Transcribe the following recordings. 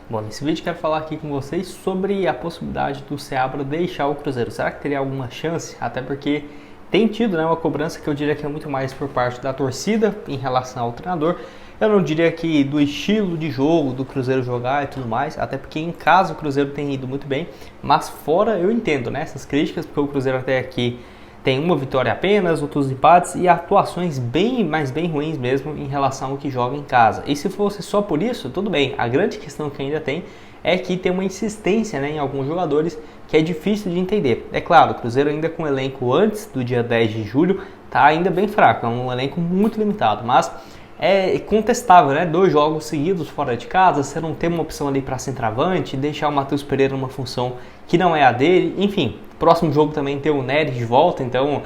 Bom, nesse vídeo quero falar aqui com vocês sobre a possibilidade do Seabra deixar o Cruzeiro. Será que teria alguma chance? Até porque tem tido, né, uma cobrança que eu diria que é muito mais por parte da torcida em relação ao treinador. Eu não diria que do estilo de jogo do Cruzeiro jogar e tudo mais, até porque em casa o Cruzeiro tem ido muito bem, mas fora eu entendo, né, essas críticas, porque o Cruzeiro até aqui tem uma vitória apenas, outros empates e atuações bem ruins mesmo em relação ao que joga em casa. E se fosse só por isso, tudo bem. A grande questão que ainda tem é que tem uma insistência, né, em alguns jogadores que é difícil de entender. É claro, o Cruzeiro ainda com o elenco antes do dia 10 de julho está ainda bem fraco, é um elenco muito limitado, mas é contestável, né? 2 jogos seguidos fora de casa, você não tem uma opção ali para centroavante, deixar o Matheus Pereira numa função que não é a dele, enfim. Próximo jogo também tem o Nery de volta, então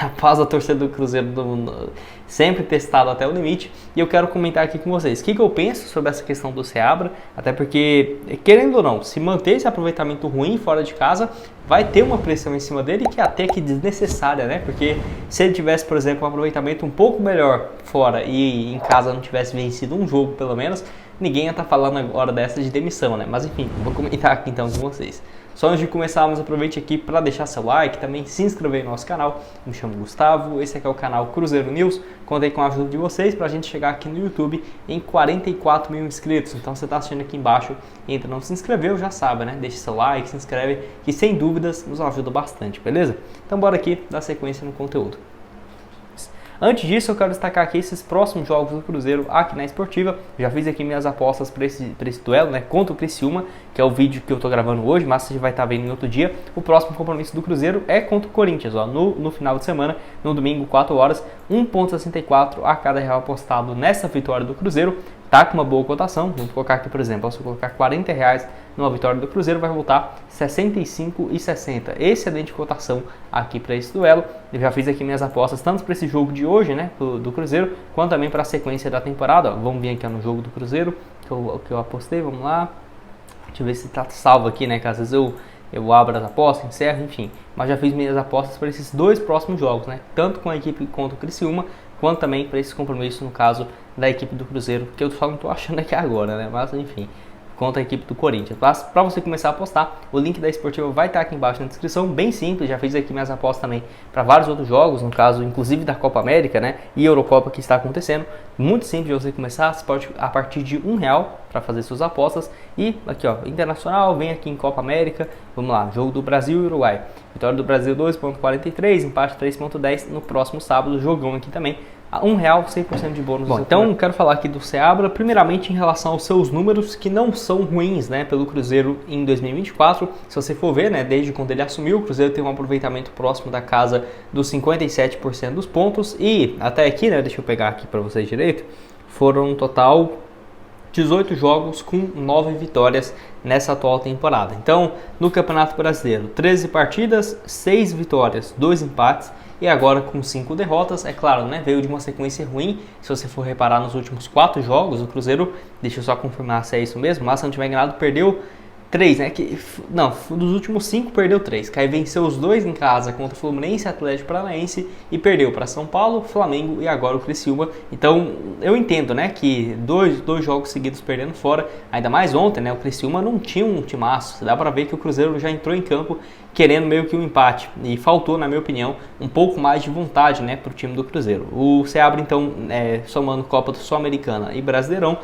após a torcida do Cruzeiro sempre testado até o limite. E eu quero comentar aqui com vocês o que eu penso sobre essa questão do Seabra, até porque, querendo ou não, se manter esse aproveitamento ruim fora de casa, vai ter uma pressão em cima dele que é até que desnecessária, né? Porque se ele tivesse, por exemplo, um aproveitamento um pouco melhor fora e em casa não tivesse vencido um jogo pelo menos, ninguém ia estar falando agora dessa de demissão, né? Mas enfim, vou comentar aqui então com vocês. Só antes de começarmos, aproveite aqui para deixar seu like, também se inscrever no nosso canal. Me chamo Gustavo, esse aqui é o canal Cruzeiro News. Contei com a ajuda de vocês para a gente chegar aqui no YouTube em 44 mil inscritos. Então você está assistindo aqui embaixo e ainda não se inscreveu, já sabe, né? Deixe seu like, se inscreve, que sem dúvidas nos ajuda bastante, beleza? Então bora aqui dar sequência no conteúdo. Antes disso, eu quero destacar aqui esses próximos jogos do Cruzeiro aqui na Esportiva. Já fiz aqui minhas apostas para esse duelo, né, contra o Criciúma, que é o vídeo que eu estou gravando hoje, mas você vai estar vendo em outro dia. O próximo compromisso do Cruzeiro é contra o Corinthians, ó, no final de semana, no domingo, 4 horas, 1,64 a cada real apostado nessa vitória do Cruzeiro. Tá com uma boa cotação, vamos colocar aqui, por exemplo, se eu colocar R$40 numa vitória do Cruzeiro, vai voltar 65,60. Excelente cotação aqui para esse duelo. Eu já fiz aqui minhas apostas, tanto para esse jogo de hoje, né, do Cruzeiro, quanto também para a sequência da temporada. Ó, vamos vir aqui no jogo do Cruzeiro, que eu apostei, vamos lá. Deixa eu ver se tá salvo aqui, né, que às vezes eu abro as apostas, encerro, enfim. Mas já fiz minhas apostas para esses 2 próximos jogos, né, tanto com a equipe contra o Criciúma, quanto também para esse compromisso, no caso da equipe do Cruzeiro, que eu só não estou achando aqui agora, né? Mas enfim, contra a equipe do Corinthians. Mas para você começar a apostar, o link da Esportiva vai estar aqui embaixo na descrição, bem simples. Já fiz aqui minhas apostas também para vários outros jogos, no caso inclusive da Copa América, né? E Eurocopa que está acontecendo. Muito simples de você começar, você pode a partir de R$1 para fazer suas apostas. E aqui, ó, Internacional, vem aqui em Copa América, vamos lá, jogo do Brasil e Uruguai. Vitória do Brasil 2,43, empate 3,10 no próximo sábado, jogão aqui também. R$1, 100% de bônus. Bom, então quero falar aqui do Seabra, primeiramente em relação aos seus números, que não são ruins, né, pelo Cruzeiro em 2024. Se você for ver, né, desde quando ele assumiu, o Cruzeiro tem um aproveitamento próximo da casa dos 57% dos pontos. E até aqui, né, deixa eu pegar aqui para vocês direito, foram um total 18 jogos com 9 vitórias nessa atual temporada. Então, no Campeonato Brasileiro, 13 partidas, 6 vitórias, 2 empates e agora com 5 derrotas. É claro, né, veio de uma sequência ruim. Se você for reparar nos últimos 4 jogos, o Cruzeiro, deixa eu só confirmar se é isso mesmo, mas se não estiver enganado, perdeu 3, né? Não, dos últimos 5 perdeu 3. Que aí venceu os 2 em casa contra o Fluminense, Atlético Paranaense e perdeu para São Paulo, Flamengo e agora o Criciúma. Então eu entendo, né, que dois jogos seguidos perdendo fora, ainda mais ontem, né? O Criciúma não tinha um timaço. Dá para ver que o Cruzeiro já entrou em campo querendo meio que um empate e faltou, na minha opinião, um pouco mais de vontade, né, para o time do Cruzeiro. O Seabra então, somando Copa Sul-Americana e Brasileirão,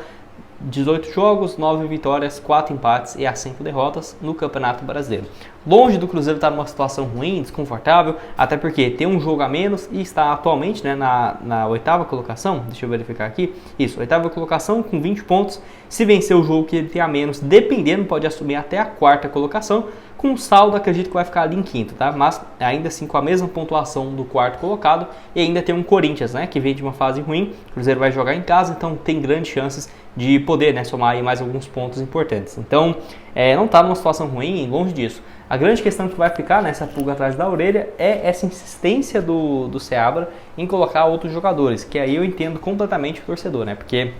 18 jogos, 9 vitórias, 4 empates e as 5 derrotas no Campeonato Brasileiro. Longe do Cruzeiro estar numa situação ruim, desconfortável, até porque tem um jogo a menos e está atualmente, né, na 8ª colocação. Deixa eu verificar aqui. Isso, 8ª colocação com 20 pontos. Se vencer o jogo que ele tem a menos, dependendo, pode assumir até a 4ª colocação. Com saldo, acredito que vai ficar ali em 5º, tá? Mas ainda assim com a mesma pontuação do 4º colocado. E ainda tem um Corinthians, né, que vem de uma fase ruim. O Cruzeiro vai jogar em casa, então tem grandes chances de poder, né, somar aí mais alguns pontos importantes. Então, não está numa situação ruim, longe disso. A grande questão que vai ficar nessa pulga atrás da orelha é essa insistência do Seabra em colocar outros jogadores, que aí eu entendo completamente o torcedor, né? Porque,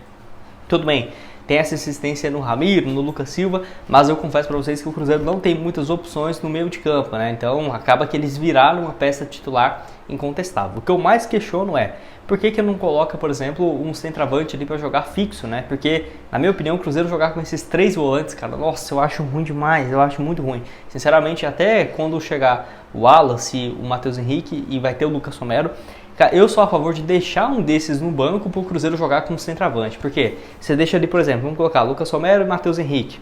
tudo bem, tem essa assistência no Ramiro, no Lucas Silva, mas eu confesso para vocês que o Cruzeiro não tem muitas opções no meio de campo, né? Então acaba que eles viraram uma peça titular incontestável. O que eu mais questiono é por que não coloca, por exemplo, um centroavante ali para jogar fixo, né? Porque, na minha opinião, o Cruzeiro jogar com esses 3 volantes, cara, nossa, eu acho ruim demais, eu acho muito ruim. Sinceramente, até quando chegar o Wallace, o Matheus Henrique e vai ter o Lucas Romero, cara, eu sou a favor de deixar um desses no banco para o Cruzeiro jogar com centroavante. Porque você deixa ali, por exemplo, vamos colocar Lucas Romero e Matheus Henrique.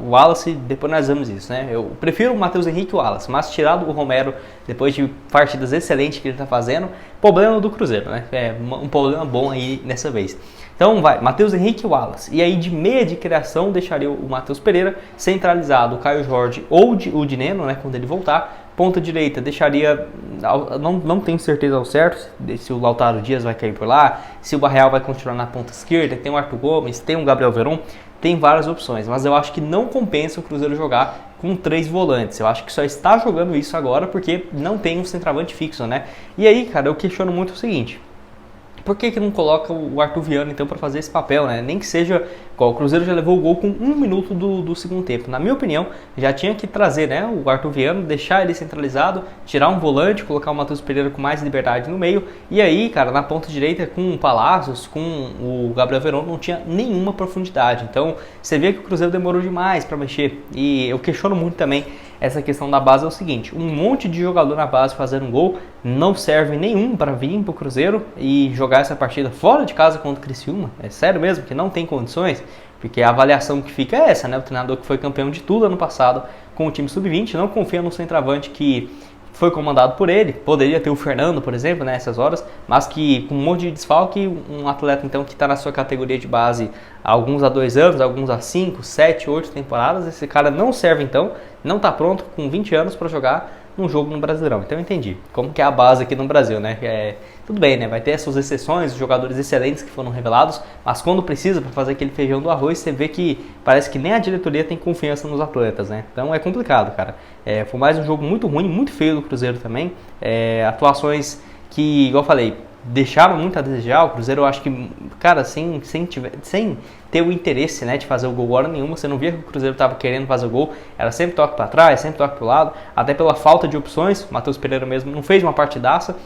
O Wallace, depois nós vamos isso, né? Eu prefiro o Matheus Henrique e o Wallace, mas tirado o Romero, depois de partidas excelentes que ele está fazendo, problema do Cruzeiro, né? É um problema bom aí nessa vez. Então vai, Matheus Henrique e Wallace. E aí de meia de criação deixaria o Matheus Pereira, centralizado o Caio Jorge ou o Dineno, né, quando ele voltar. Ponta direita deixaria, não tenho certeza ao certo se o Lautaro Dias vai cair por lá, se o Barreal vai continuar na ponta esquerda, tem o Arthur Gomes, tem o Gabriel Veron, tem várias opções, mas eu acho que não compensa o Cruzeiro jogar com 3 volantes. Eu acho que só está jogando isso agora porque não tem um centroavante fixo, né? E aí, cara, eu questiono muito o seguinte: por que não coloca o Arthur Viana então para fazer esse papel, né? Nem que seja, o Cruzeiro já levou o gol com 1 minuto do segundo tempo. Na minha opinião, já tinha que trazer, né, o Arthur Viana, deixar ele centralizado, tirar um volante, colocar o Matheus Pereira com mais liberdade no meio. E aí, cara, na ponta direita com o Palacios, com o Gabriel Veron, não tinha nenhuma profundidade. Então, você vê que o Cruzeiro demorou demais para mexer. E eu questiono muito também essa questão da base. É o seguinte: um monte de jogador na base fazendo um gol não serve nenhum para vir para o Cruzeiro e jogar essa partida fora de casa contra o Criciúma. É sério mesmo que não tem condições, porque a avaliação que fica é essa, né? O treinador que foi campeão de tudo ano passado com o time sub-20 não confia no centroavante que foi comandado por ele. Poderia ter o Fernando, por exemplo, nessas horas, mas que com um monte de desfalque, um atleta então que está na sua categoria de base, alguns há 2 anos, alguns há 5, 7, 8 temporadas, esse cara não serve então, não está pronto com 20 anos para jogar num jogo no Brasileirão. Então eu entendi como que é a base aqui no Brasil, né? Tudo bem, né? Vai ter as suas exceções, jogadores excelentes que foram revelados, mas quando precisa para fazer aquele feijão do arroz, você vê que parece que nem a diretoria tem confiança nos atletas, né? Então é complicado, cara. Foi mais um jogo muito ruim, muito feio do Cruzeiro também. Atuações que, igual eu falei, deixaram muito a desejar. O Cruzeiro, eu acho que, cara, sem ter o interesse, né, de fazer o gol hora nenhuma, você não via que o Cruzeiro estava querendo fazer o gol, era sempre toque para trás, sempre toque para o lado, até pela falta de opções. O Matheus Pereira mesmo não fez uma partidaça,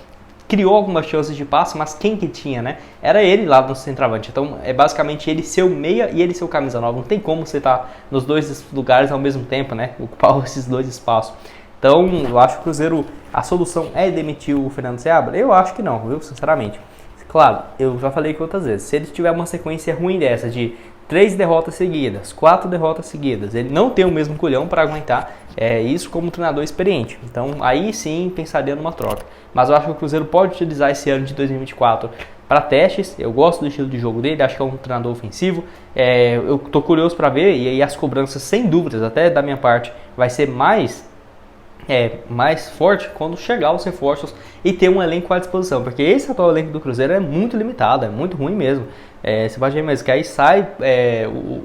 criou algumas chances de passe, mas quem que tinha, né? Era ele lá no centroavante. Então é basicamente ele ser o meia e ele ser o camisa 9. Não tem como você estar nos dois lugares ao mesmo tempo, né? Ocupar esses dois espaços. Então eu acho que o Cruzeiro, a solução é demitir o Fernando Seabra? Eu acho que não, viu? Sinceramente. Claro, eu já falei aqui outras vezes, se ele tiver uma sequência ruim dessa, de 3 derrotas seguidas, 4 derrotas seguidas, ele não tem o mesmo culhão para aguentar isso como treinador experiente. Então aí sim pensaria numa troca. Mas eu acho que o Cruzeiro pode utilizar esse ano de 2024 para testes. Eu gosto do estilo de jogo dele, acho que é um treinador ofensivo. Eu tô curioso para ver, e aí as cobranças, sem dúvidas, até da minha parte, vai ser mais forte quando chegar os reforços e ter um elenco à disposição, porque esse atual elenco do Cruzeiro é muito limitado, é muito ruim mesmo. Você vai ver mesmo que aí sai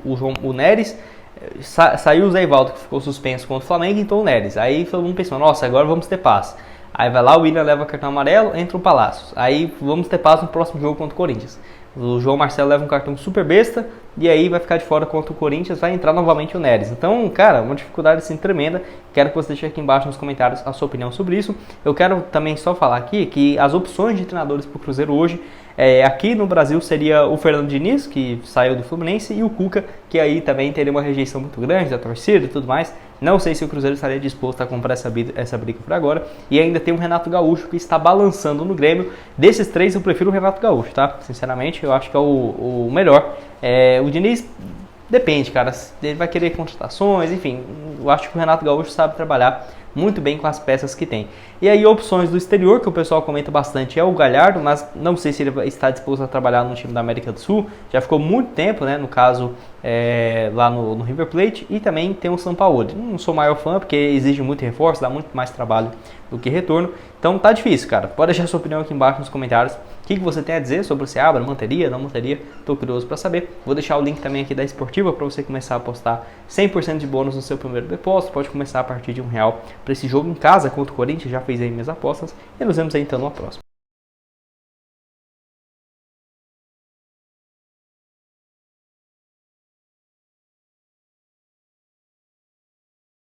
o Neres, saiu o Zé Ivaldo, que ficou suspenso contra o Flamengo, então o Neres. Aí todo mundo pensou, nossa, agora vamos ter paz. Aí vai lá, o William leva cartão amarelo, entra o Palacios. Aí vamos ter paz no próximo jogo contra o Corinthians. O João Marcelo leva um cartão super besta e aí vai ficar de fora contra o Corinthians, vai entrar novamente o Neres. Então, cara, uma dificuldade assim tremenda. Quero que você deixe aqui embaixo nos comentários a sua opinião sobre isso. Eu quero também só falar aqui que as opções de treinadores para o Cruzeiro hoje, aqui no Brasil seria o Fernando Diniz, que saiu do Fluminense, e o Cuca, que aí também teria uma rejeição muito grande da torcida e tudo mais. Não sei se o Cruzeiro estaria disposto a comprar essa briga por agora. E ainda tem o Renato Gaúcho, que está balançando no Grêmio. Desses 3, eu prefiro o Renato Gaúcho, tá? Sinceramente, eu acho que é o melhor. O Diniz depende, cara. Ele vai querer contratações, enfim. Eu acho que o Renato Gaúcho sabe trabalhar muito bem com as peças que tem. E aí opções do exterior, que o pessoal comenta bastante, é o Galhardo, mas não sei se ele está disposto a trabalhar no time da América do Sul. Já ficou muito tempo, né, no caso, lá no River Plate. E também tem o Sampaoli. Não sou o maior fã, porque exige muito reforço, dá muito mais trabalho do que retorno. Então tá difícil, cara. Pode deixar sua opinião aqui embaixo nos comentários. O que você tem a dizer sobre o Seabra? Manteria, não manteria? Tô curioso para saber. Vou deixar o link também aqui da Esportiva para você começar a apostar 100% de bônus no seu primeiro depósito. Pode começar a partir de R$1 para esse jogo em casa contra o Corinthians. Já fez aí minhas apostas. E nos vemos aí então numa próxima.